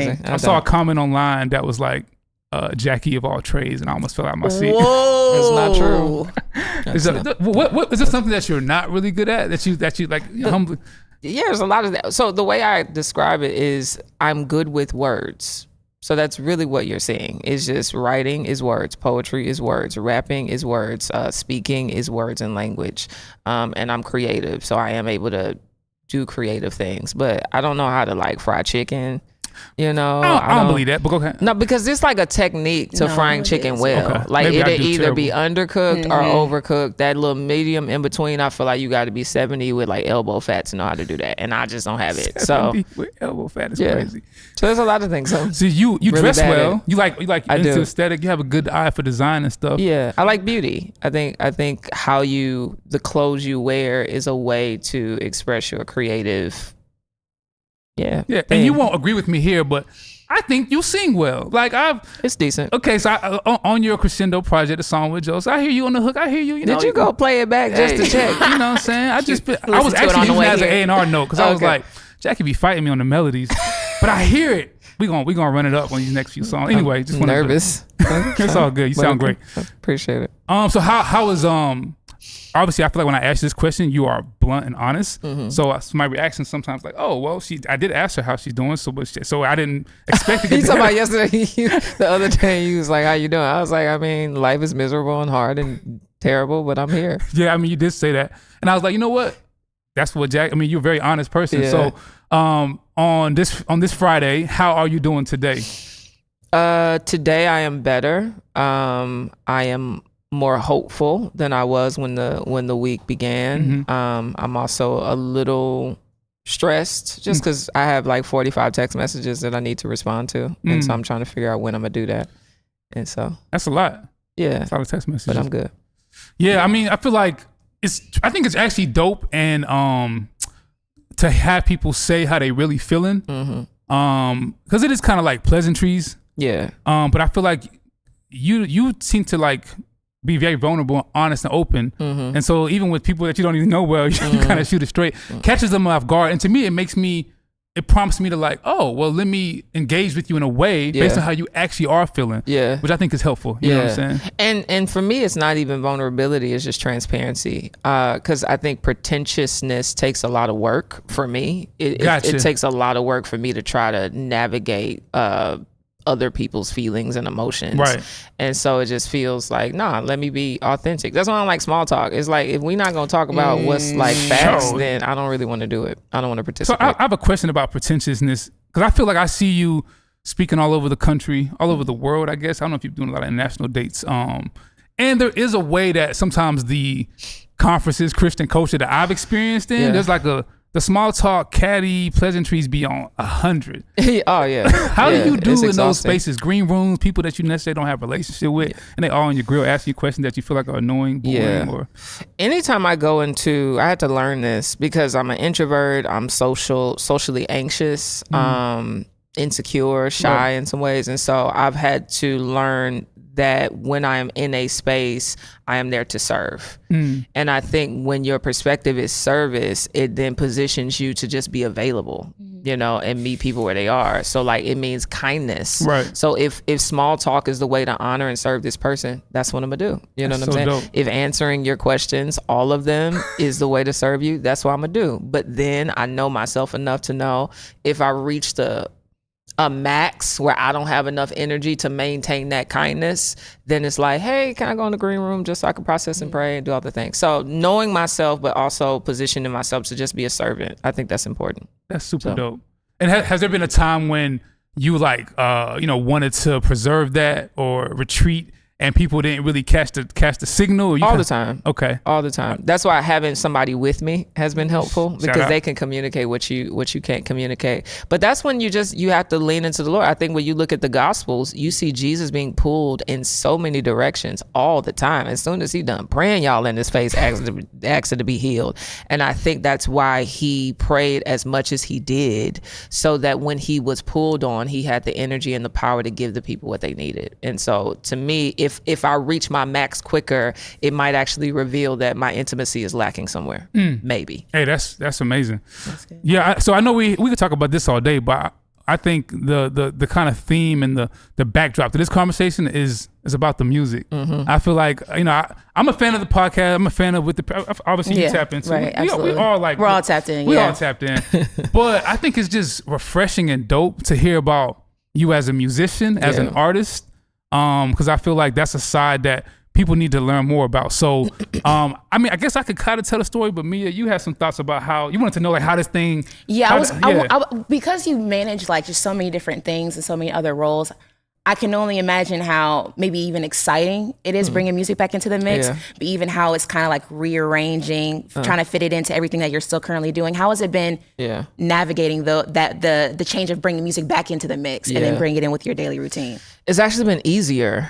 amazing. I saw a comment online that was like, Jackie of all trades, and I almost fell out of my seat. Whoa, that's not true. What is this something that you're not really good at that you like humbly? Yeah, there's a lot of that. So the way I describe it is I'm good with words. So that's really what you're seeing. It's just writing is words, poetry is words, rapping is words, speaking is words and language. And I'm creative, so I am able to do creative things. But I don't know how to like fry chicken. You know, I don't believe that, but go ahead. No, because it's like a technique to frying chicken well. Okay. Like Maybe it'll either terrible. be undercooked or overcooked. That little medium in between, I feel like you got to be 70 with like elbow fat to know how to do that, and I just don't have it. So with elbow fat is crazy. So there's a lot of things. So you really dress well. You like I into do. aesthetic. You have a good eye for design and stuff. Yeah, I like beauty. I think how the clothes you wear is a way to express your creative. Yeah. Yeah, and you won't agree with me here, but I think you sing well. Like it's decent. Okay, so on your Crescendo project, the song with Joe, so I hear you on the hook. I hear you. Did you go play it back just to check? You know what I'm saying? I was actually using it as an A&R note because I was like, Jackie be fighting me on the melodies, but I hear it. We gonna run it up on these next few songs. Anyway, just nervous. It's all good. You sound great. Appreciate it. So how is obviously I feel like when I ask this question, you are blunt and honest. So my reaction sometimes like, oh well, I did ask her how she's doing, so I didn't expect to get. You talking about yesterday? The other day, you was like, "How you doing?" I was like, "I mean, life is miserable and hard and terrible, but I'm here." Yeah, I mean, you did say that, and I was like, you know what? That's what Jack. I mean, you're a very honest person. Yeah. So, on this Friday, how are you doing today? Today I am better. I am more hopeful than I was when the week began. I'm also a little stressed just because I have like 45 text messages that I need to respond to, and so I'm trying to figure out when I'm gonna do that. And so that's a lot. Yeah, that's a lot of text messages. But I'm good. Yeah, I mean, I feel like I think it's actually dope and to have people say how they really feeling. Because it is kind of like pleasantries. Yeah. But I feel like you seem to like be very vulnerable, honest, and open. And so even with people that you don't even know well, you kind of shoot it straight. Catches them off guard. And to me, it prompts me to like, oh, well, let me engage with you in a way based on how you actually are feeling. Yeah. Which I think is helpful. You know what I'm saying? And for me, it's not even vulnerability. It's just transparency. Because I think pretentiousness takes a lot of work for me. It takes a lot of work for me to try to navigate other people's feelings and emotions. Right. And so it just feels like, nah, let me be authentic. That's why I don't like small talk. It's like, if we're not going to talk about what's like facts, then I don't really want to do it. I don't want to participate. So I have a question about pretentiousness, because I feel like I see you speaking all over the country, all over the world, I guess. I don't know if you're doing a lot of international dates. And there is a way that sometimes the conferences, Christian culture that I've experienced in, there's like the small talk, catty pleasantries be on 100. Oh yeah. How do you do in those spaces? Green rooms, people that you necessarily don't have a relationship with, and they all on your grill asking you questions that you feel like are annoying, boring, or. Anytime I go into, I had to learn this because I'm an introvert. I'm socially anxious, insecure, shy in some ways, and so I've had to learn that when I am in a space, I am there to serve. And I think when your perspective is service, it then positions you to just be available, you know, and meet people where they are. So like, it means kindness. Right. So if small talk is the way to honor and serve this person, that's what I'm gonna do. You know what I'm saying? Dope. If answering your questions, all of them, is the way to serve you, that's what I'm gonna do. But then I know myself enough to know if I reach a max where I don't have enough energy to maintain that kindness, then it's like, hey, can I go in the green room just so I can process and pray and do all the things? So knowing myself, but also positioning myself to just be a servant, I think that's important. That's super dope. And has there been a time when you like, wanted to preserve that or retreat and people didn't really catch the signal? All the time. Okay. All the time. That's why having somebody with me has been helpful, because they can communicate what you can't communicate. But that's when you have to lean into the Lord. I think when you look at the Gospels, you see Jesus being pulled in so many directions all the time. As soon as he done praying y'all in his face, asking to be healed. And I think that's why he prayed as much as he did, so that when he was pulled on, he had the energy and the power to give the people what they needed. And so to me, if I reach my max quicker, it might actually reveal that my intimacy is lacking somewhere. Maybe. Hey, that's amazing. That's good. Yeah. So I know we could talk about this all day, but I think the kind of theme and the backdrop to this conversation is about the music. I feel like, I'm a fan of the podcast. I'm a fan of obviously you tap into. Right, absolutely. We all like, we're all tapped in. We all tapped in. But I think it's just refreshing and dope to hear about you as a musician, as an artist, because I feel like that's a side that people need to learn more about. So, I guess I could kind of tell the story, but Meah, you had some thoughts about how you wanted to know like how this thing. Yeah, because you manage like just so many different things and so many other roles. I can only imagine how maybe even exciting it is bringing music back into the mix, but even how it's kind of like rearranging, trying to fit it into everything that you're still currently doing. How has it been navigating the change of bringing music back into the mix and then bringing it in with your daily routine? It's actually been easier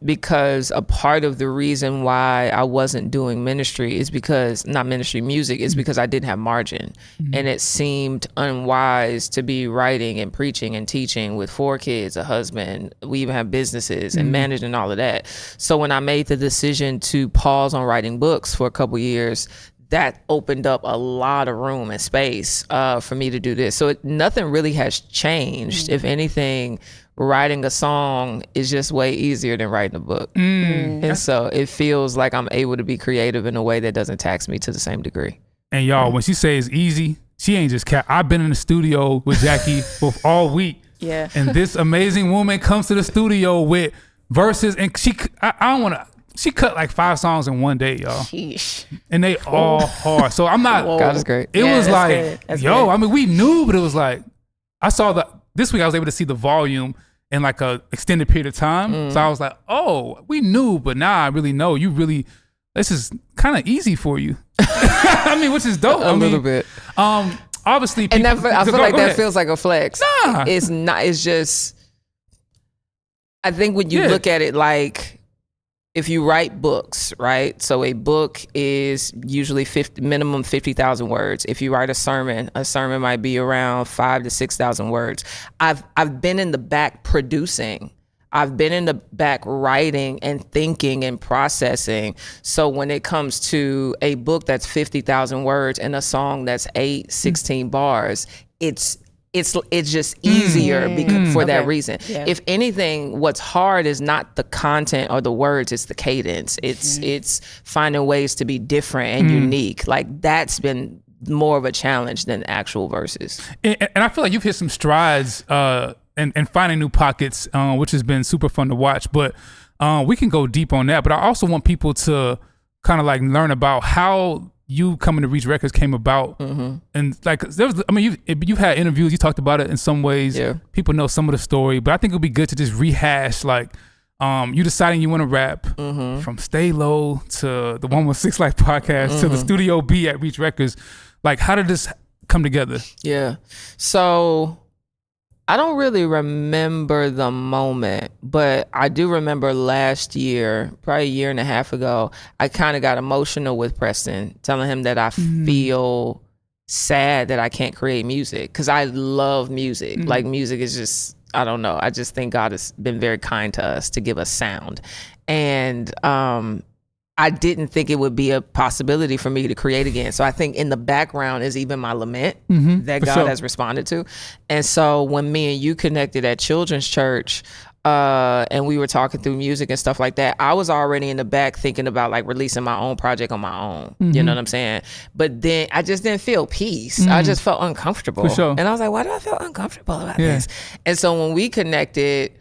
because a part of the reason why I wasn't doing ministry is because, not ministry, music, is because I didn't have margin. And it seemed unwise to be writing and preaching and teaching with 4 kids, a husband. We even have businesses and managing all of that. So when I made the decision to pause on writing books for a couple years, that opened up a lot of room and space for me to do this. So nothing really has changed. If anything, writing a song is just way easier than writing a book. And so it feels like I'm able to be creative in a way that doesn't tax me to the same degree. And y'all, when she says easy, she ain't just cat. I've been in the studio with Jackie for all week. Yeah. And this amazing woman comes to the studio with verses, and she cut like 5 songs in one day, y'all. Sheesh. And they all hard. So I'm not. God is great. It was like, good. yo, I mean, we knew, but it was like, this week I was able to see the volume in like a extended period of time. So I was like, oh, we knew, but now I really know. This is kind of easy for you. I mean, which is dope. A little bit. Obviously, and I feel like that ahead. feels like a flex. Nah. It's not. It's just, I think when you look at it like, if you write books, right? So a book is usually minimum 50,000 words. If you write a sermon might be around 5,000 to 6,000 words. I've been in the back producing. I've been in the back writing and thinking and processing. So when it comes to a book that's 50,000 words and a song that's 16 bars, it's just easier for that reason. Yeah. If anything, what's hard is not the content or the words, it's the cadence. It's finding ways to be different and unique. Like that's been more of a challenge than actual verses. And I feel like you've hit some strides and finding new pockets, which has been super fun to watch. But we can go deep on that. But I also want people to kind of like learn about how you coming to Reach Records came about. And like, you've had interviews, you talked about it in some ways. Yeah. People know some of the story, but I think it'd be good to just rehash like, you deciding you want to rap from Stay Low to the 116 Life podcast to the Studio B at Reach Records. Like, how did this come together? Yeah. So I don't really remember the moment, but I do remember last year, probably a year and a half ago, I kind of got emotional with Preston, telling him that I feel sad that I can't create music because I love music. Like music is just, I don't know. I just think God has been very kind to us to give us sound. And I didn't think it would be a possibility for me to create again. So I think in the background is even my lament that God has responded to. And so when me and you connected at Children's Church, and we were talking through music and stuff like that, I was already in the back thinking about like releasing my own project on my own. You know what I'm saying? But then I just didn't feel peace. I just felt uncomfortable. For sure. And I was like, why do I feel uncomfortable about this? And so when we connected,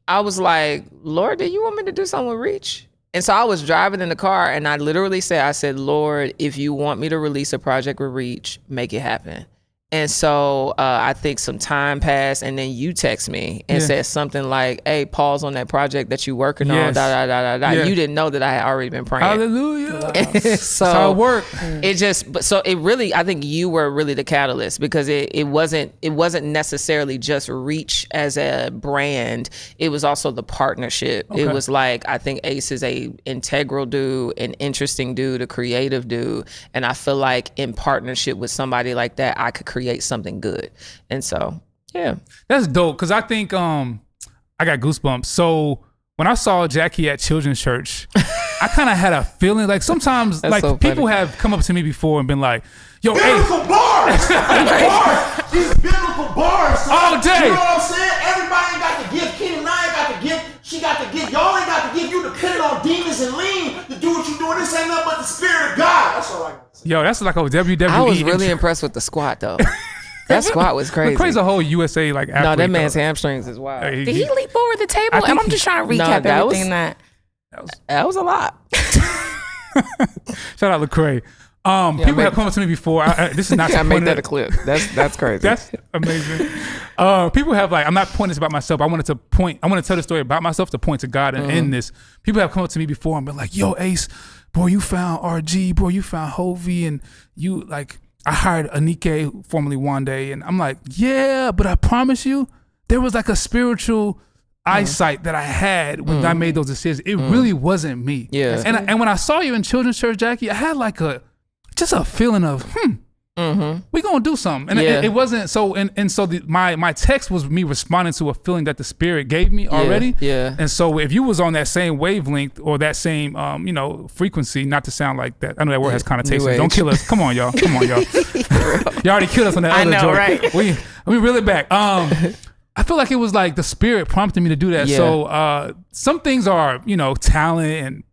I was like, Lord, do you want me to do something with Reach? And so I was driving in the car and I literally said, Lord, if you want me to release a project with Reach, make it happen. And so I think some time passed and then you text me and said something like, hey, pause on that project that you working on, You didn't know that I had already been praying. Hallelujah. So that's how it worked. It really, I think you were really the catalyst because it wasn't necessarily just Reach as a brand. It was also the partnership. Okay. It was like, I think Ace is a integral dude, an interesting dude, a creative dude. And I feel like in partnership with somebody like that, I could create something good. And so, yeah. That's dope because I think I got goosebumps. So when I saw Jackie at Children's Church, I kind of had a feeling like sometimes like people have come up to me before and been like, Yo, biblical bars. Bars. These biblical bars. Son. All day. You know what I'm saying? Everybody ain't got the gift. King and I ain't got the gift. She got the gift. Y'all ain't got the gift. You dependent on demons and lean to do what you doing. This ain't nothing but the spirit of God. That's all I got to say. Yo, that's like a WWE. I was really impressed with the squat though. That squat was crazy. Crazy the whole USA like athlete. No, that man's hamstrings is wild. Did he leap over the table? And I'm just trying to recap everything that was a lot. Shout out Lecrae. People have come up to me before. This is not. I made that a clip. That's crazy. That's amazing. People have like, I'm not pointing this about myself. I wanted to tell the story about myself to point to God and end this. People have come up to me before and been like, "Yo, Ace, boy, you found RG, boy, you found Hovey, and you like." I hired Anike, formerly Wande, and I'm like, yeah, but I promise you, there was like a spiritual eyesight that I had when I made those decisions. It really wasn't me. Yeah. And when I saw you in children's church, Jackie, I had like just a feeling of, we gonna do something. And it wasn't so. And so my text was me responding to a feeling that the Spirit gave me already. Yeah. And so if you was on that same wavelength or that same frequency, not to sound like that. I know that word has connotations. Don't kill us. Come on, y'all. You already killed us on that other joke. Right? We reel it back. I feel like it was like the Spirit prompted me to do that. Yeah. So some things are talent and.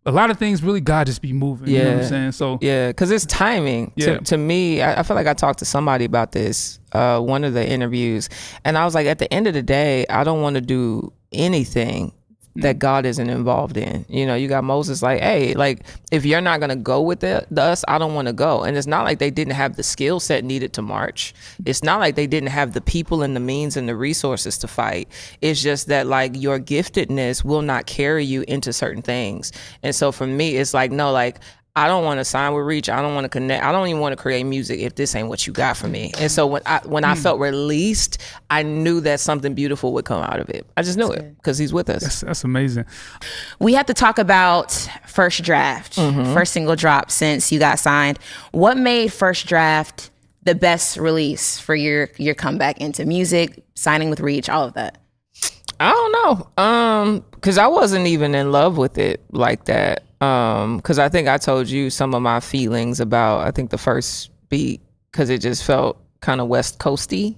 A lot of things really God just be moving. You know what I'm saying? So because it's timing. To me, I feel like I talked to somebody about this, one of the interviews, and I was like, at the end of the day, I don't want to do anything that God isn't involved in. You got Moses like, hey, like if you're not gonna go with us, I don't want to go. And it's not like they didn't have the skill set needed to march. It's not like they didn't have the people and the means and the resources to fight. It's just that like your giftedness will not carry you into certain things. And so for me, it's like, no, like I don't want to sign with Reach. I don't want to connect. I don't even want to create music if this ain't what you got for me. And so when I felt released, I knew that something beautiful would come out of it. I just knew it because he's with us. That's amazing. We have to talk about First Draft, first single drop since you got signed. What made First Draft the best release for your comeback into music, signing with Reach, all of that? I don't know. Because I wasn't even in love with it like that. Because I think I told you some of my feelings about, I think the first beat, because it just felt kind of West Coasty,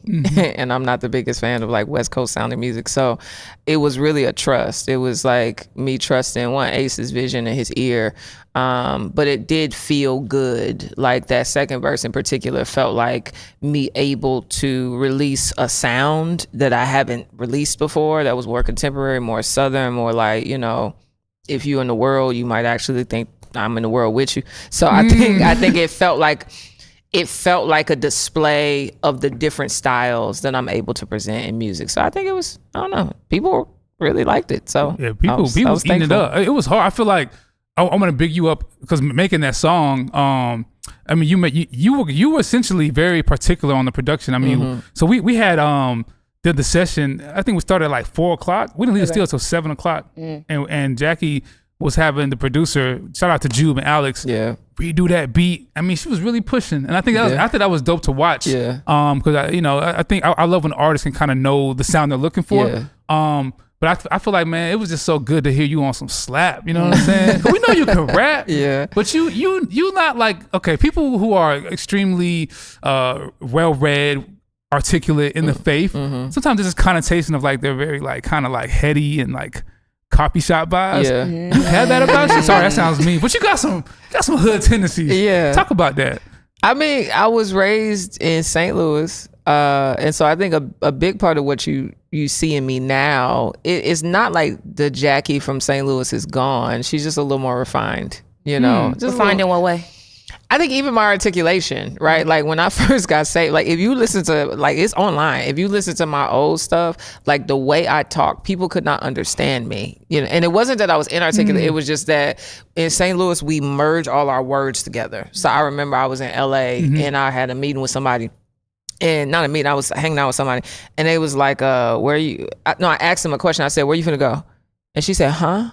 and I'm not the biggest fan of like West Coast sounding music. So it was really a trust. It was like me trusting Ace's vision and his ear. But it did feel good. Like that second verse in particular felt like me able to release a sound that I haven't released before, that was more contemporary, more Southern, more like, if you're in the world, you might actually think I'm in the world with you. So I think it felt like a display of the different styles that I'm able to present in music. So I think it was, I don't know, people really liked it. So yeah, people was eating it up. It was hard. I feel like I'm gonna big you up because making that song. I mean, you were essentially very particular on the production. I mean, so we had did the session. I think we started at like 4:00. We didn't leave the studio till 7:00. And Jackie was having the producer, shout out to Jube and Alex, redo that beat. I mean, she was really pushing, and I think that was dope to watch. Because I think I love when artists can kind of know the sound they're looking for. But I feel like, man, it was just so good to hear you on some slap. You know what I'm saying? 'Cause we know you can rap. But you not like, okay, people who are extremely well-read, articulate in the faith, sometimes there's this connotation of like they're very like kind of like heady and like copy shop vibes. You had that about you? Sorry, that sounds mean, but you got some hood tendencies. Talk about that. I mean, I was raised in St. Louis, and so I think a big part of what you see in me now, it's not like the Jackie from St. Louis is gone. She's just a little more refined, Just refined in what way? I think even my articulation, right? Like when I first got saved, like if you listen to, like it's online, if you listen to my old stuff, like the way I talk, people could not understand me, and it wasn't that I was inarticulate. It was just that in St. Louis, we merge all our words together. So I remember I was in LA and I had a meeting with somebody. And not a meeting, I was hanging out with somebody, and they was like, where are you? I asked them a question. I said, where you finna go? And she said, huh?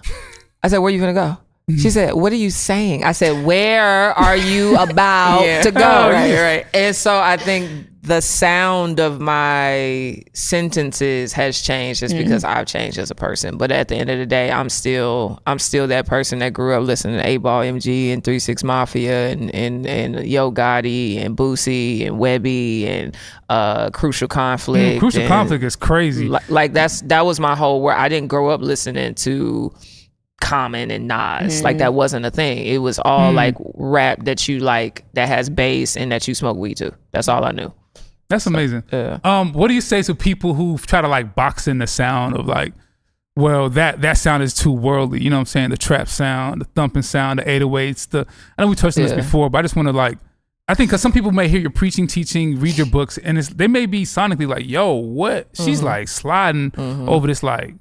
I said, where you finna go? She said, what are you saying? I said, where are you about to go? Right. And so I think the sound of my sentences has changed just because I've changed as a person. But at the end of the day, I'm still that person that grew up listening to 8-Ball MG and 3-6 Mafia and Yo Gotti and Boosie and Webby and Crucial Conflict. Crucial Conflict is crazy. Like that was my whole world. I didn't grow up listening to Common and Nas. Like that wasn't a thing. It was all like rap that you like, that has bass and that you smoke weed to. That's all I knew. That's amazing. Yeah. What do you say to people who try to like box in the sound of like, well, that sound is too worldly, you know what I'm saying? The trap sound, the thumping sound, the 808s, I know we touched on this before, but I just want to like, I think because some people may hear your preaching, teaching, read your books, and they may be sonically like, yo, what? She's like sliding over this like,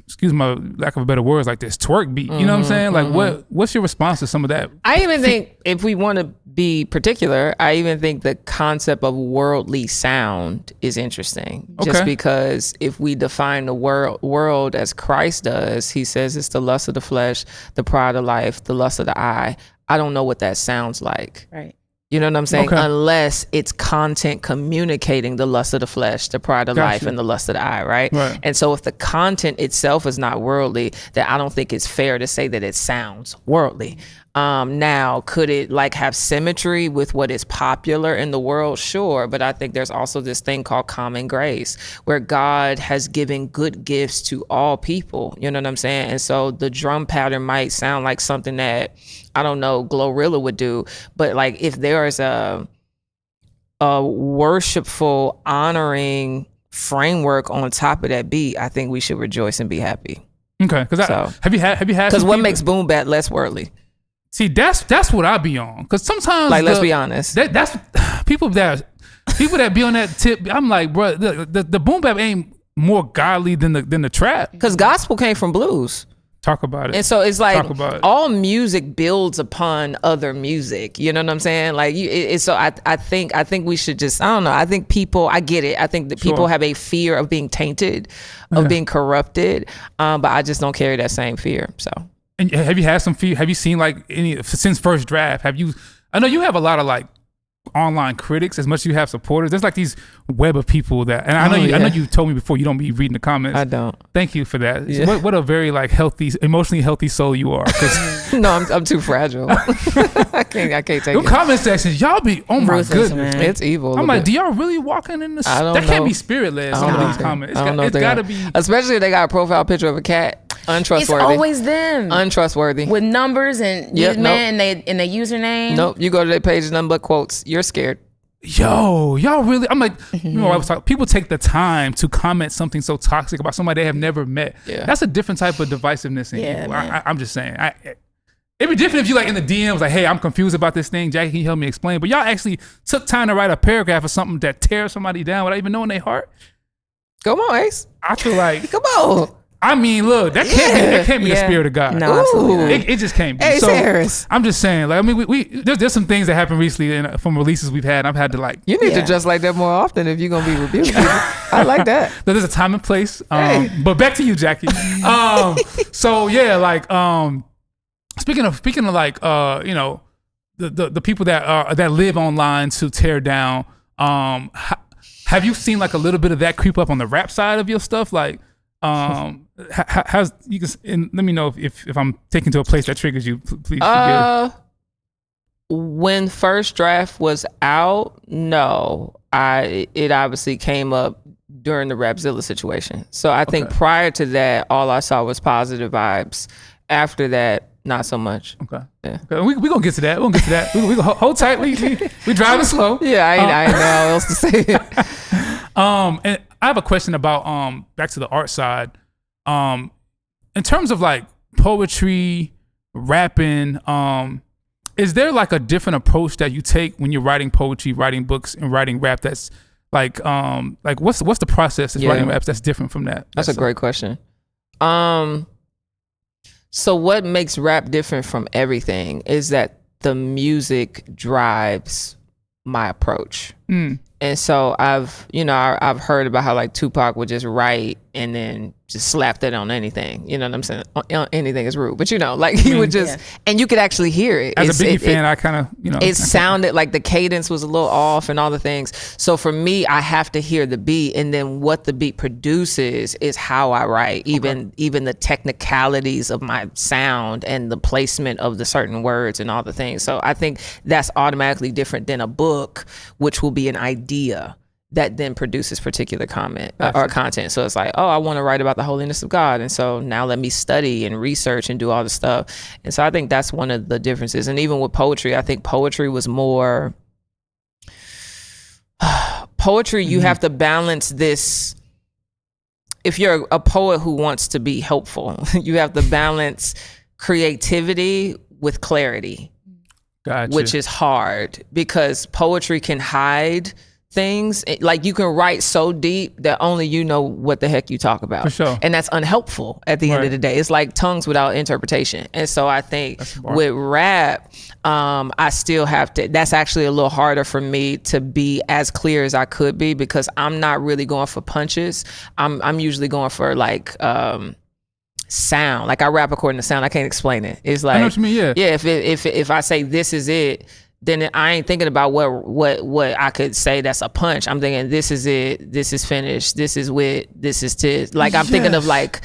excuse my lack of a better words, like this twerk beat. You know what I'm saying? Like what's your response to some of that? I even think, if we want to be particular, I even think the concept of worldly sound is interesting. Just because if we define the world as Christ does, he says it's the lust of the flesh, the pride of life, the lust of the eye. I don't know what that sounds like. Right. You know what I'm saying? Unless it's content communicating the lust of the flesh, the pride of life, and the lust of the eye, right? And so if the content itself is not worldly, then I don't think it's fair to say that it sounds worldly. Now, could it like have symmetry with what is popular in the world? Sure. But I think there's also this thing called common grace, where God has given good gifts to all people. You know what I'm saying? And so the drum pattern might sound like something that, I don't know, Glorilla would do. But like if there is a worshipful, honoring framework on top of that beat, I think we should rejoice and be happy. Okay. Because have you had? Because what makes boom bap less worldly? See, that's what I be on. Because sometimes, like, let's be honest, that's people that be on that tip. I'm like, bro, the boom bap ain't more godly than the trap. Because gospel came from blues. Talk about it. And so it's like all music builds upon other music. You know what I'm saying? Like, so I think we should just, I don't know. I think people, I get it. I think that people have a fear of being tainted, of being corrupted. But I just don't carry that same fear. So. And have you had some fear? Have you seen like any since first draft? I know you have a lot of like online critics as much as you have supporters. There's like these web of people that, and I know you told me before you don't be reading the comments. I don't. Thank you for that. Yeah. What a very like healthy, emotionally healthy soul you are. No, I'm too fragile. I can't take your it. comment sections, y'all be, oh my goodness, man. It's evil. I'm like, do y'all really walking in the? That can't be spirit led. Some of these comments, it's gotta be. Especially if they got a profile picture of a cat. Untrustworthy. It's always them. Untrustworthy. With numbers and and they username. Nope. You go to their page, nothing but quotes. You're scared. Yo, y'all really? I'm like, you know, I was talking. People take the time to comment something so toxic about somebody they have never met. Yeah. That's a different type of divisiveness in people. I'm just saying. It'd be different if you like in the DMs, like, hey, I'm confused about this thing. Jackie, can you help me explain? But y'all actually took time to write a paragraph or something that tears somebody down without even knowing their heart. Come on, Ace. I feel like, come on. I mean, look, that can't be the spirit of God. No, absolutely. It just can't be. Hey, so Harris. I'm just saying, like, I mean, there's some things that happened recently from releases we've had. I've had to like. You need to just like that more often if you're gonna be rebuked. I like that. There's a time and place. But back to you, Jackie. So yeah, like, speaking of like, you know, the people that live online to tear down. Have you seen like a little bit of that creep up on the rap side of your stuff, like? How's you can, and let me know if I'm taken to a place that triggers you. Please forgive. When first draft was out, no, it obviously came up during the Rapzilla situation. So I think prior to that, all I saw was positive vibes. After that, not so much. Okay. Yeah. Okay. We gonna get to that. We're gonna get to that. We gonna hold tight. We driving slow. Yeah, I ain't know how else to say it. And I have a question about back to the art side. In terms of like poetry, rapping, is there like a different approach that you take when you're writing poetry, writing books, and writing rap? That's like what's the process of writing raps that's different from that? That's a great question. So what makes rap different from everything is that the music drives my approach. And so I've heard about how like Tupac would just write and then just slap that on anything. You know what I'm saying? Anything is rude, but like he would just, and you could actually hear it. As a Biggie fan, I kind of, it sounded like the cadence was a little off and all the things. So for me, I have to hear the beat, and then what the beat produces is how I write. Even the technicalities of my sound and the placement of the certain words and all the things. So I think that's automatically different than a book, which will be an idea that then produces particular comment or content. So it's like, oh, I want to write about the holiness of God. And so now let me study and research and do all the stuff. And so I think that's one of the differences. And even with poetry, I think poetry was more, you have to balance this. If you're a poet who wants to be helpful, you have to balance creativity with clarity, which is hard because poetry can hide things. Like you can write so deep that only you know what the heck you talk about. For sure. And that's unhelpful at the end of the day. It's like tongues without interpretation. And so I think with rap, I still have to, that's actually a little harder for me to be as clear as I could be because I'm not really going for punches. I'm usually going for like, sound. Like I rap according to sound. I can't explain it. It's like, I know what you mean, yeah. Yeah, if I say this is it, then I ain't thinking about what I could say that's a punch. I'm thinking this is it, this is finished, this is wit, this is tis. Like I'm thinking of like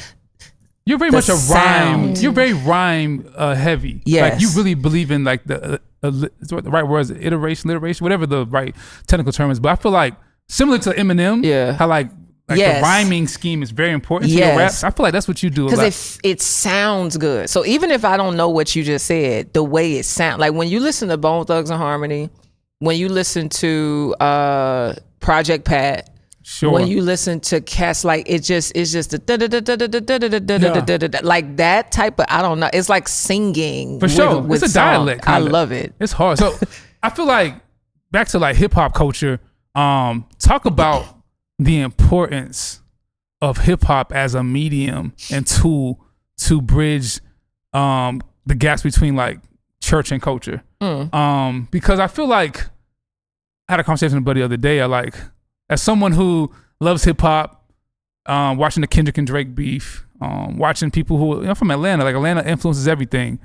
you're very much a rhyme. You're very rhyme heavy. Yes. Like you really believe in like the right words, iteration, whatever the right technical term is. But I feel like similar to Eminem, how like the rhyming scheme is very important to your raps. I feel like that's what you do. Because it sounds good. So even if I don't know what you just said, the way it sounds, like when you listen to Bone Thugs and Harmony, when you listen to Project Pat, when you listen to cats, like it's just the like that type of, I don't know. It's like singing. For sure. It's a dialect. I love it. It's hard. So I feel like back to like hip hop culture, talk about the importance of hip hop as a medium and tool to bridge the gaps between like church and culture. Because I feel like I had a conversation with a buddy the other day. As someone who loves hip hop, watching the Kendrick and Drake beef, watching people who I'm from Atlanta. Like Atlanta influences everything.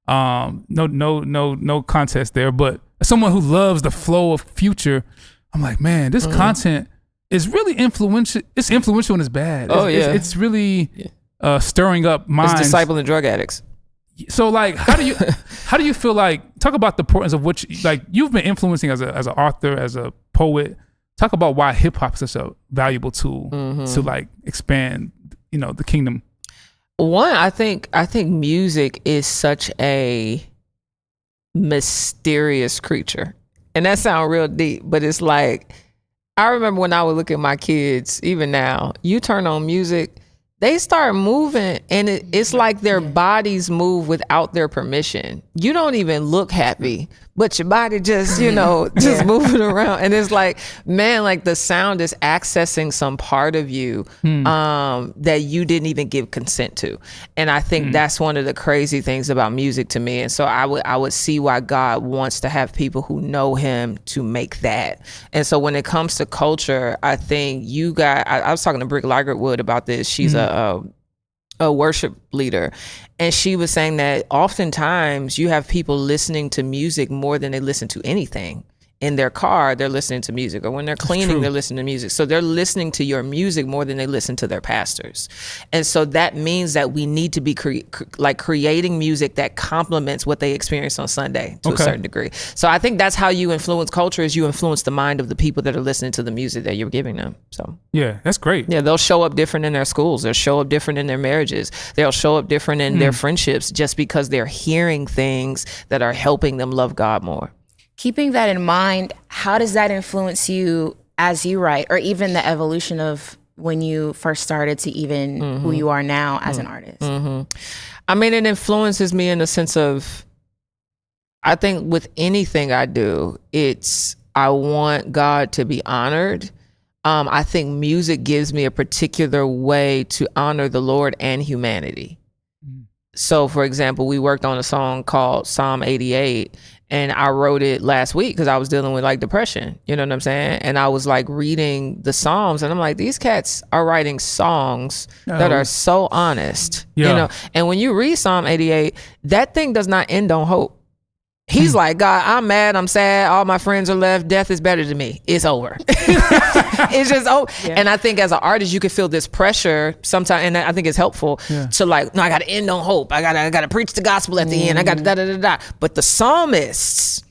No contest there. But as someone who loves the flow of Future, I'm like, man, this content is really influential. It's influential and it's bad. It's really stirring up minds. It's discipling drug addicts. So like, how do you feel like? Talk about the importance of what you've been influencing as an author, as a poet. Talk about why hip hop is such a valuable tool to like expand, the kingdom. One, I think music is such a mysterious creature, and that sounds real deep, but it's like. I remember when I would look at my kids, even now, you turn on music, they start moving and it's like their bodies move without their permission. You don't even look happy, but your body just, just moving around. And it's like, man, like the sound is accessing some part of you that you didn't even give consent to. And I think that's one of the crazy things about music to me. And so I would see why God wants to have people who know him to make that. And so when it comes to culture, I think I was talking to Brick Ligertwood about this. She's a worship leader, and she was saying that oftentimes you have people listening to music more than they listen to anything. In their car, they're listening to music, or when they're cleaning, they're listening to music. So they're listening to your music more than they listen to their pastors. And so that means that we need to be creating music that complements what they experience on Sunday to a certain degree. So I think that's how you influence culture, is you influence the mind of the people that are listening to the music that you're giving them. So yeah, that's great. Yeah, they'll show up different in their schools. They'll show up different in their marriages. They'll show up different in their friendships just because they're hearing things that are helping them love God more. Keeping that in mind, how does that influence you as you write, or even the evolution of when you first started to even who you are now as an artist? I mean, it influences me in the sense of, I think with anything I do, I want God to be honored. I think music gives me a particular way to honor the Lord and humanity. So for example, we worked on a song called Psalm 88, And I wrote it last week because I was dealing with like depression, you know what I'm saying? And I was like reading the Psalms and I'm like, these cats are writing songs that are so honest, you know? And when you read Psalm 88, that thing does not end on hope. He's like, God, I'm mad, I'm sad, all my friends are left, death is better than me. It's over. It's just over. Yeah. And I think as an artist, you can feel this pressure sometimes, and I think it's helpful to like, no, I gotta end on hope. I gotta preach the gospel at the end. I gotta da-da-da-da. But the psalmists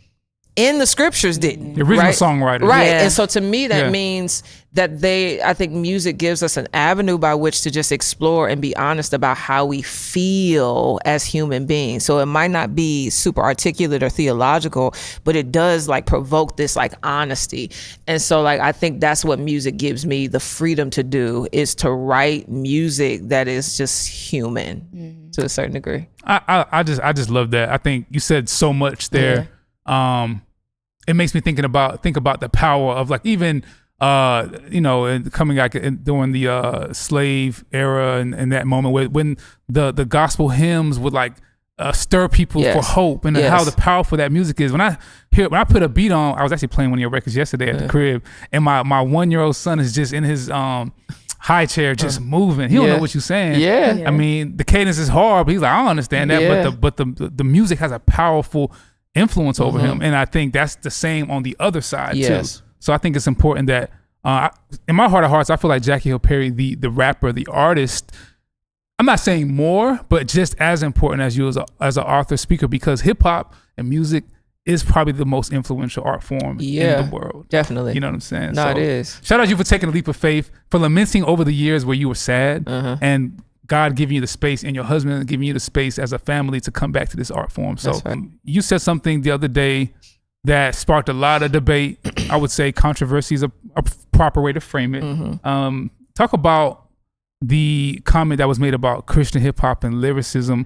in the scriptures didn't. The original songwriter. Right. Yeah. And so to me, that means that I think music gives us an avenue by which to just explore and be honest about how we feel as human beings. So it might not be super articulate or theological, but it does like provoke this like honesty. And so like, I think that's what music gives me the freedom to do, is to write music that is just human to a certain degree. I just love that. I think you said so much there. It makes me think about the power of like even coming back during the slave era and that moment when the gospel hymns would like stir people for hope, and how the powerful that music is. When I put a beat on, I was actually playing one of your records yesterday at the crib, and my 1-year-old son is just in his high chair just moving. He don't know what you're saying. Yeah. I mean, the cadence is hard, but he's like, I don't understand that, but the music has a powerful influence over him, and I think that's the same on the other side too. So I think it's important that in my heart of hearts, I feel like Jackie Hill Perry, the rapper, the artist, I'm not saying more, but just as important as you as an author, speaker, because hip hop and music is probably the most influential art form in the world. Definitely. You know what I'm saying? No, it is. Shout out to you for taking a leap of faith, for lamenting over the years where you were sad, and God giving you the space, and your husband giving you the space as a family to come back to this art form. So you said something the other day that sparked a lot of debate. I would say controversy is a proper way to frame it. Talk about the comment that was made about Christian hip hop and lyricism.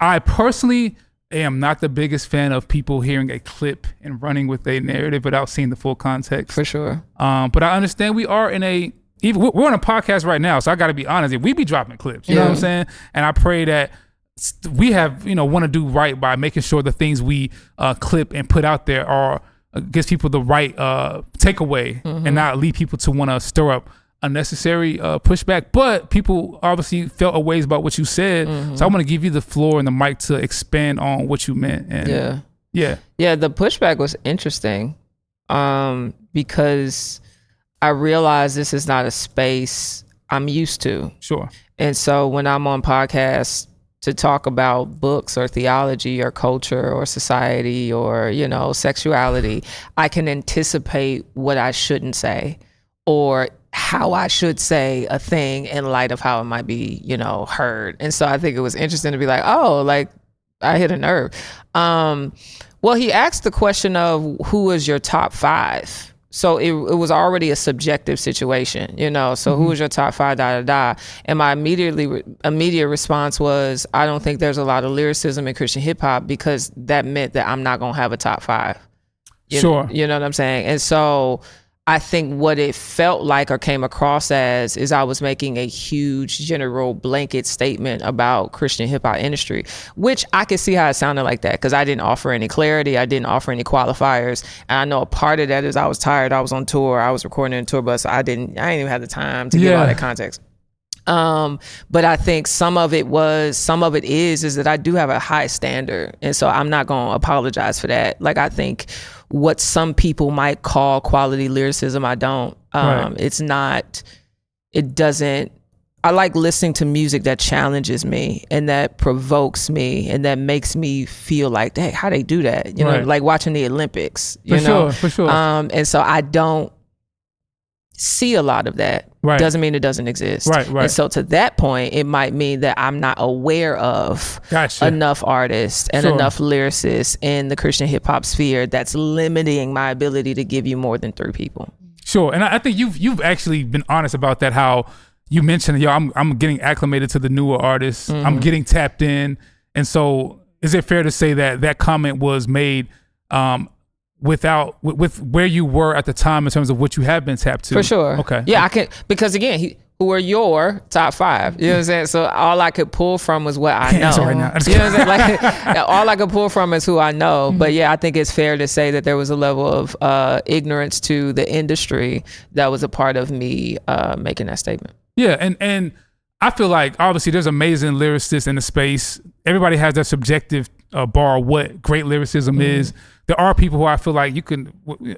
I personally am not the biggest fan of people hearing a clip and running with a narrative without seeing the full context. For sure. But I understand we are we're on a podcast right now, so I got to be honest. We be dropping clips, you know what I'm saying? And I pray that we have, want to do right by making sure the things we clip and put out there gives people the right takeaway, and not lead people to want to stir up unnecessary pushback. But people obviously felt a ways about what you said, so I want to give you the floor and the mic to expand on what you meant. And the pushback was interesting because I realized this is not a space I'm used to. Sure. And so when I'm on podcasts to talk about books or theology or culture or society or, sexuality, I can anticipate what I shouldn't say or how I should say a thing in light of how it might be, heard. And so I think it was interesting to be like, oh, like I hit a nerve. Well, he asked the question of who is your top 5? So it was already a subjective situation, so who was your top 5, And my immediate response was, I don't think there's a lot of lyricism in Christian hip hop, because that meant that I'm not going to have a top 5. You know what I'm saying? And so I think what it felt like or came across as is I was making a huge general blanket statement about Christian hip hop industry, which I could see how it sounded like that because I didn't offer any clarity. I didn't offer any qualifiers. And I know a part of that is I was tired. I was on tour. I was recording in a tour bus. So I didn't even have the time to give all that context. But I think some of it is that I do have a high standard. And so I'm not going to apologize for that. Like, I think what some people might call quality lyricism, I don't. It's not, it doesn't, I like listening to music that challenges me and that provokes me and that makes me feel like, dang, how they do that? Like watching the Olympics, For sure. And so I don't see a lot of that. Doesn't mean it doesn't exist. And so to that point, it might mean that I'm not aware of enough artists and enough lyricists in the Christian hip hop sphere that's limiting my ability to give you more than 3 people. Sure. And I think you've actually been honest about that, how you mentioned, I'm getting acclimated to the newer artists. I'm getting tapped in. And so is it fair to say that comment was made with where you were at the time in terms of what you have been tapped to? For sure. Okay. Yeah, I can, because again, who are your top 5. You know what I'm saying? So all I could pull from was what I know. Right now. You know what I'm saying? Like, all I could pull from is who I know. But yeah, I think it's fair to say that there was a level of ignorance to the industry that was a part of me making that statement. Yeah, and I feel like obviously there's amazing lyricists in the space. Everybody has their subjective bar what great lyricism is. There are people who I feel like you can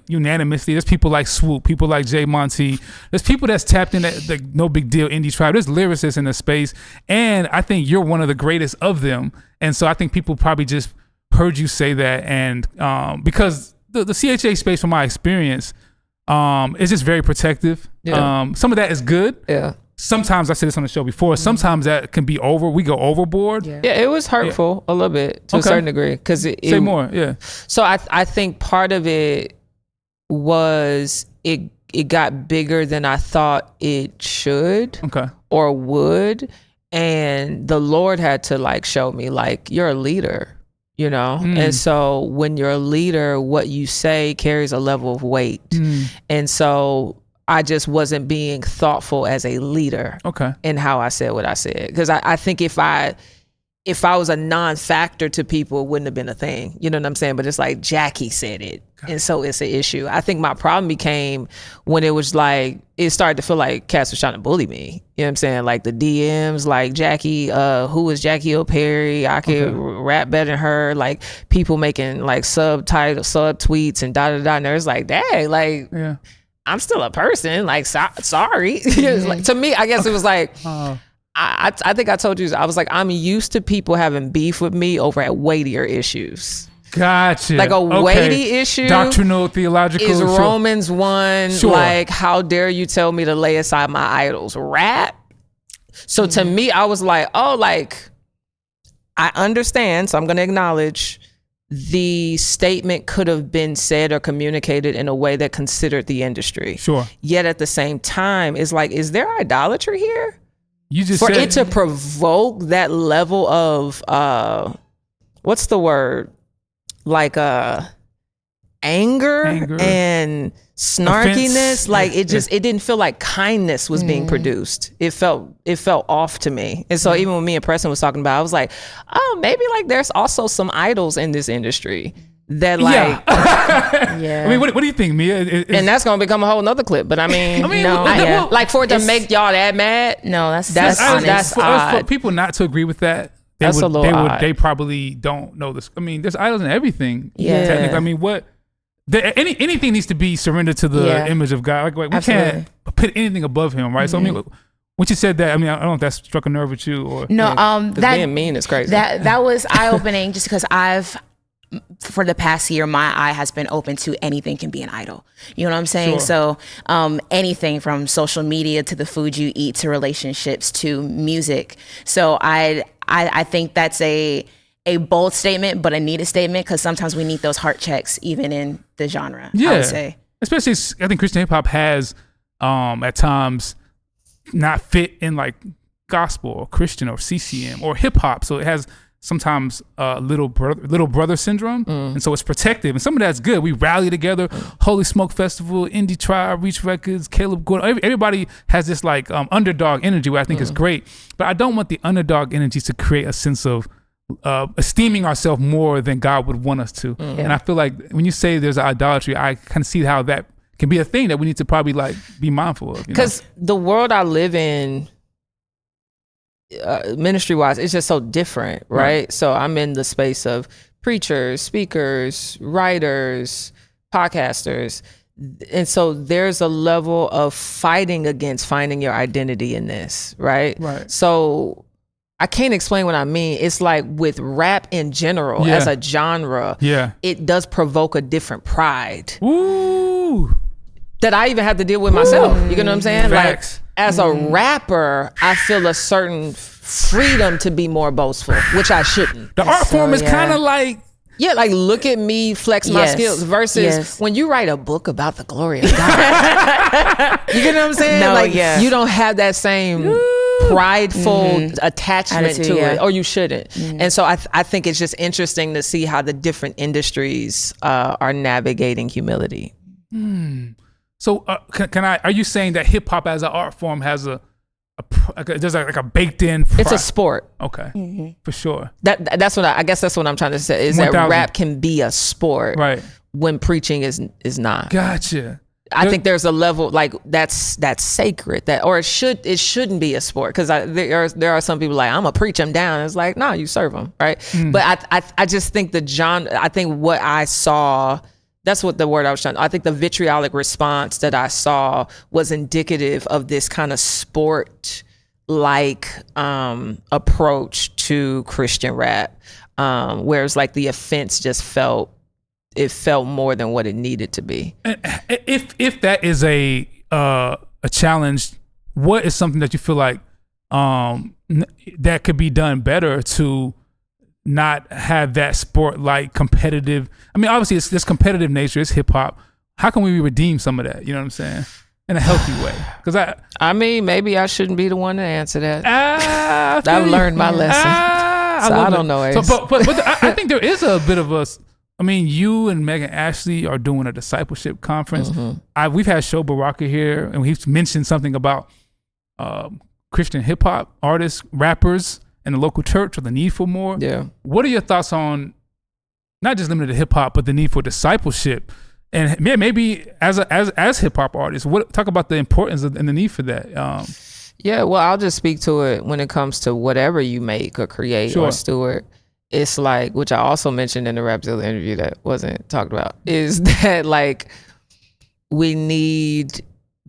unanimously. There's people like Swoop, people like Jay Monty. There's people that's tapped in the no big deal indie tribe. There's lyricists in the space, and I think you're one of the greatest of them. And so I think people probably just heard you say that, and because the CHA space, from my experience, is just very protective. Yeah. Some of that is good. Yeah. Sometimes I said this on the show before. Sometimes that can be we go overboard. Yeah, it was hurtful a little bit to a certain degree because say more. Yeah. So I think part of it was it got bigger than I thought it should. Okay. Or would, and the Lord had to like show me like you're a leader, you know. And so when you're a leader, what you say carries a level of weight, and so I just wasn't being thoughtful as a leader in how I said what I said. Because I think if I was a non-factor to people, it wouldn't have been a thing. You know what I'm saying? But it's like Jackie said it. And so it's an issue. I think my problem became when it was like, it started to feel like cats was trying to bully me. You know what I'm saying? Like the DMs, like Jackie, who is Jackie O'Perry? I could rap better than her. Like people making like sub tweets and da-da-da. And there's like, dang, like... Yeah. I'm still a person, like, sorry. Like, to me, I guess it was like, I think I told you, I was like, I'm used to people having beef with me over at weightier issues. Gotcha. Like a weighty issue. Doctrinal, theological. Is Romans 1, like, how dare you tell me to lay aside my idols? Rap? So to me, I was like, oh, like, I understand, so I'm going to acknowledge the statement could have been said or communicated in a way that considered the industry. Sure. Yet at the same time, it's like, is there idolatry here? You just for said it to provoke that level of what's the word? Like anger and snarkiness. Offense. Like it didn't feel like kindness was being produced. It felt off to me. And so even when me and Preston was talking about it, I was like, oh, maybe like there's also some idols in this industry that like I mean, what do you think, Meah? And that's gonna become a whole nother clip. But I mean no, like for it to make y'all that mad, no, that's honest. For people not to agree with that, they probably don't know this. I mean, there's idols in everything. Yeah. Technically, I mean, anything needs to be surrendered to the image of God. Like we can't put anything above Him, right? So I mean, when you said that, I mean, I don't know if that struck a nerve with you or no. That being mean is crazy. That was eye opening, just because for the past year, my eye has been open to anything can be an idol. You know what I'm saying? Sure. So anything from social media to the food you eat to relationships to music. So I think that's a bold statement, but a needed statement, because sometimes we need those heart checks even in the genre. Yeah. I would say. Especially, I think Christian hip hop has at times not fit in like gospel or Christian or CCM or hip hop. So it has sometimes little brother syndrome, and so it's protective, and some of that's good. We rally together, Holy Smoke Festival, Indie Tribe, Reach Records, Caleb Gordon. Everybody has this like underdog energy, where I think is great, but I don't want the underdog energy to create a sense of esteeming ourselves more than God would want us to. And I feel like when you say there's idolatry, I kind of see how that can be a thing that we need to probably like be mindful of. Because the world I live in, ministry wise, it's just so different, right? So I'm in the space of preachers, speakers, writers, podcasters, and so there's a level of fighting against finding your identity in this, right? So I can't explain what I mean. It's like with rap in general as a genre, it does provoke a different pride. That I even have to deal with myself. You get what I'm saying? Facts. Like as a rapper, I feel a certain freedom to be more boastful, which I shouldn't. The art form is kind of like, like look at me flex my skills versus when you write a book about the glory of God. You get what I'm saying? No, like you don't have that same prideful attachment to it, or you shouldn't. And so I think it's just interesting to see how the different industries are navigating humility. So are you saying that hip hop as an art form has a there's like a baked in. It's a sport. Okay, for sure. That's what I guess that's what I'm trying to say is 1,000. That rap can be a sport, right? When preaching is not. Gotcha. I think there's a level like that's sacred or it shouldn't be a sport because there are some people like I'm gonna preach them down. It's like no, you serve them, right? But I just think I think what I saw, that's what the word I was trying. I think the vitriolic response that I saw was indicative of this kind of sport like approach to Christian rap, whereas like the offense just felt more than what it needed to be. If that is a challenge, what is something that you feel like that could be done better to not have that sport like competitive? I mean, obviously it's this competitive nature. It's hip hop. How can we redeem some of that? You know what I'm saying? In a healthy way. Because I mean, maybe I shouldn't be the one to answer that. I've learned my lesson. I don't know. So, but I think there is a bit of a. I mean, you and Megan Ashley are doing a discipleship conference. We've had Show Baraka here, and we've mentioned something about Christian hip hop artists, rappers, and the local church, or the need for more. Yeah. What are your thoughts on not just limited to hip hop, but the need for discipleship? And maybe as hip hop artists, talk about the importance and the need for that. Yeah, well, I'll just speak to it when it comes to whatever you make or create or steward. It's like, which I also mentioned in the Rapzilla interview that wasn't talked about, is that like we need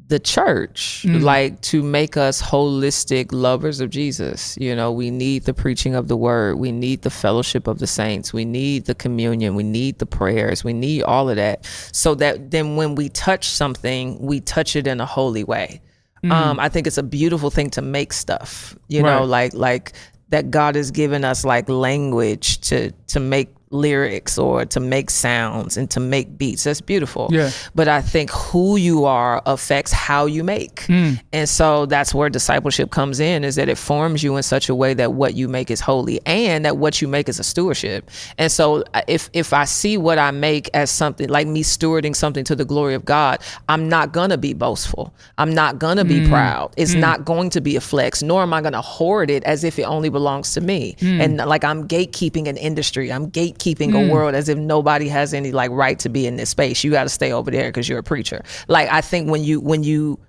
the church like to make us holistic lovers of Jesus. You know, we need the preaching of the word. We need the fellowship of the saints. We need the communion. We need the prayers. We need all of that so that then when we touch something, we touch it in a holy way. I think it's a beautiful thing to make stuff, you know, like that God has given us like language to make lyrics or to make sounds and to make beats. That's beautiful. Yeah. But I think who you are affects how you make. And so that's where discipleship comes in, is that it forms you in such a way that what you make is holy and that what you make is a stewardship. And so if I see what I make as something like me stewarding something to the glory of God, I'm not gonna be boastful. I'm not gonna be proud. It's not going to be a flex, nor am I gonna hoard it as if it only belongs to me. And like I'm gatekeeping an industry. I'm gatekeeping a world as if nobody has any like right to be in this space. You got to stay over there because you're a preacher. Like I think when you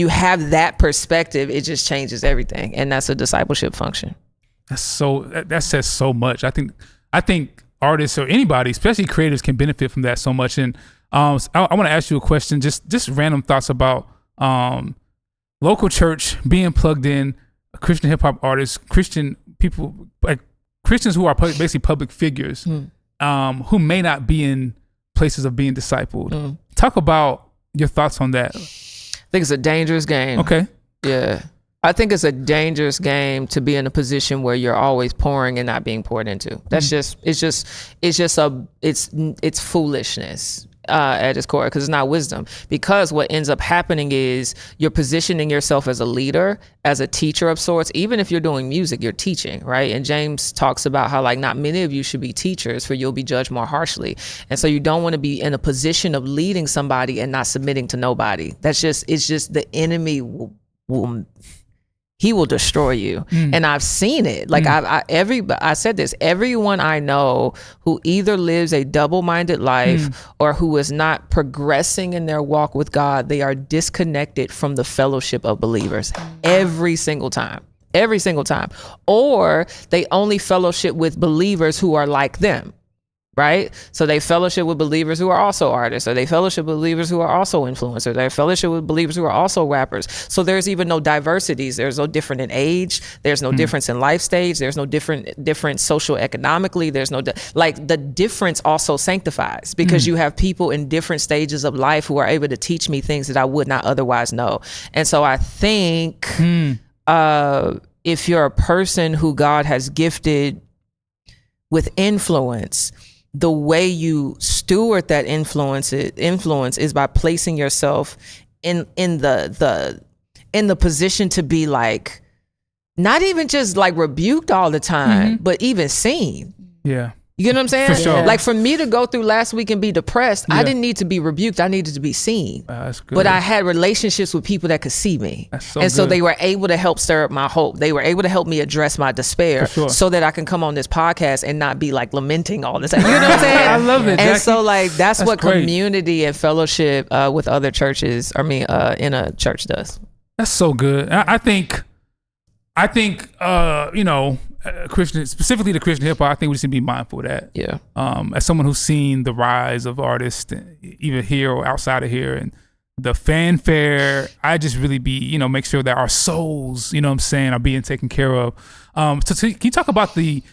have that perspective, it just changes everything, and that's a discipleship function. That says so much. I think artists or anybody, especially creators, can benefit from that so much. And I want to ask you a question, just random thoughts about local church being plugged in, Christian hip hop artists, Christian people, like Christians who are basically public figures, who may not be in places of being discipled. Talk about your thoughts on that. I think it's a dangerous game. Okay. Yeah. I think it's a dangerous game to be in a position where you're always pouring and not being poured into. That's it's foolishness at its core, because it's not wisdom. Because what ends up happening is you're positioning yourself as a leader, as a teacher of sorts. Even if you're doing music, you're teaching, right? And James talks about how like not many of you should be teachers, for you'll be judged more harshly. And so you don't want to be in a position of leading somebody and not submitting to nobody. It's just the enemy he will destroy you. And I've seen it. Like I said this, everyone I know who either lives a double-minded life or who is not progressing in their walk with God, they are disconnected from the fellowship of believers every single time. Or they only fellowship with believers who are like them. Right? So they fellowship with believers who are also artists, or they fellowship with believers who are also influencers, they fellowship with believers who are also rappers. So there's even no diversities. There's no different in age. There's no difference in life stage. There's no different social economically. There's no, like the difference also sanctifies, because you have people in different stages of life who are able to teach me things that I would not otherwise know. And so I think if you're a person who God has gifted with influence, the way you steward that influence is by placing yourself in the position to be like, not even just like rebuked all the time, but even seen. Yeah. You get what I'm saying? For sure. Like for me to go through last week and be depressed, I didn't need to be rebuked. I needed to be seen. That's good. But I had relationships with people that could see me. That's so and so good. they were able to help stir up my hope. They were able to help me address my despair so that I can come on this podcast and not be like lamenting all the time. You know what I'm saying? I love it, And Jackie. so like that's what great. community and fellowship with other churches, in a church does. That's so good. I think, Christian, specifically the Christian hip hop, I think we just need to be mindful of that. Yeah. As someone who's seen the rise of artists, either here or outside of here, and the fanfare, I just really make sure that our souls, are being taken care of. So can you talk about the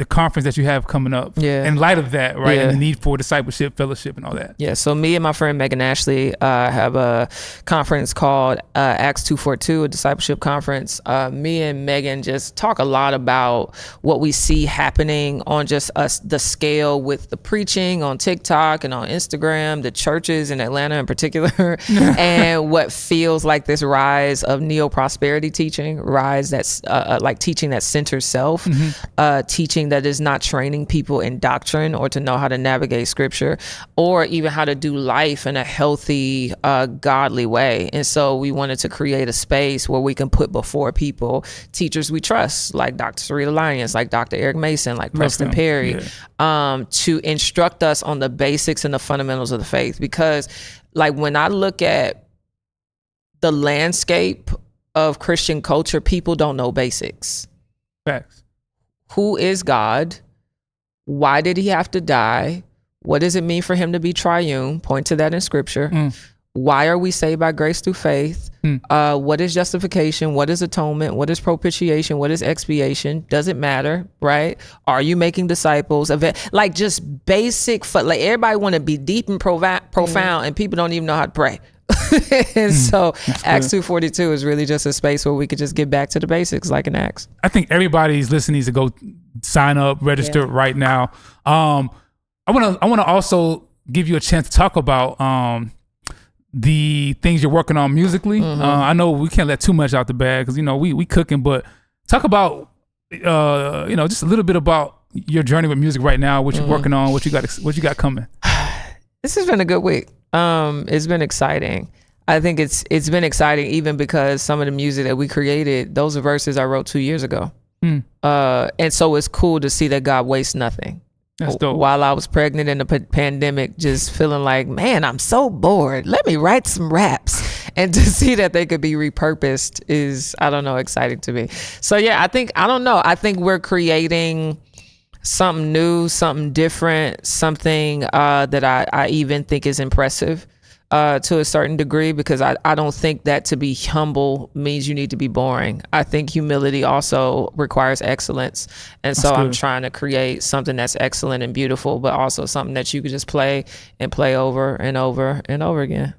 conference that you have coming up in light of that, right? And the need for discipleship, fellowship, and all that. Yeah, so me and my friend Megan Ashley have a conference called Acts 242, a discipleship conference. Me and Megan just talk a lot about what we see happening on just the scale with the preaching on TikTok and on Instagram, the churches in Atlanta in particular, and what feels like this rise of neo-prosperity teaching, that's like teaching that centers self, teaching that is not training people in doctrine or to know how to navigate scripture or even how to do life in a healthy, godly way. And so we wanted to create a space where we can put before people teachers we trust, like Dr. Sarita Lyons, like Dr. Eric Mason, like Preston Perry, to instruct us on the basics and the fundamentals of the faith. Because like when I look at the landscape of Christian culture, people don't know basics. Facts. Who is God? Why did he have to die? What does it mean for him to be triune? Point to that in scripture. Why are we saved by grace through faith? What is justification? What is atonement? What is propitiation? What is expiation? Does it matter, right? Are you making disciples? Like just basic, like everybody want to be deep and profound and people don't even know how to pray. And so Acts 242 is really just a space where we could just get back to the basics like in Acts. I think everybody's listening needs to go sign up, register right now. I want to also give you a chance to talk about the things you're working on musically. I know we can't let too much out the bag because we cooking, but talk about just a little bit about your journey with music right now, what you're working on, what you got coming. This has been a good week. It's been exciting. I think it's been exciting even because some of the music that we created, those are verses I wrote 2 years ago. And so it's cool to see that God wastes nothing. That's dope. While I was pregnant in the pandemic, just feeling like, man, I'm so bored. Let me write some raps. And to see that they could be repurposed is, I don't know, exciting to me. So yeah, I think we're creating something new, something different, something that I even think is impressive to a certain degree, because I don't think that to be humble means you need to be boring. I think humility also requires excellence. And so I'm trying to create something that's excellent and beautiful, but also something that you could just play and play over and over and over again.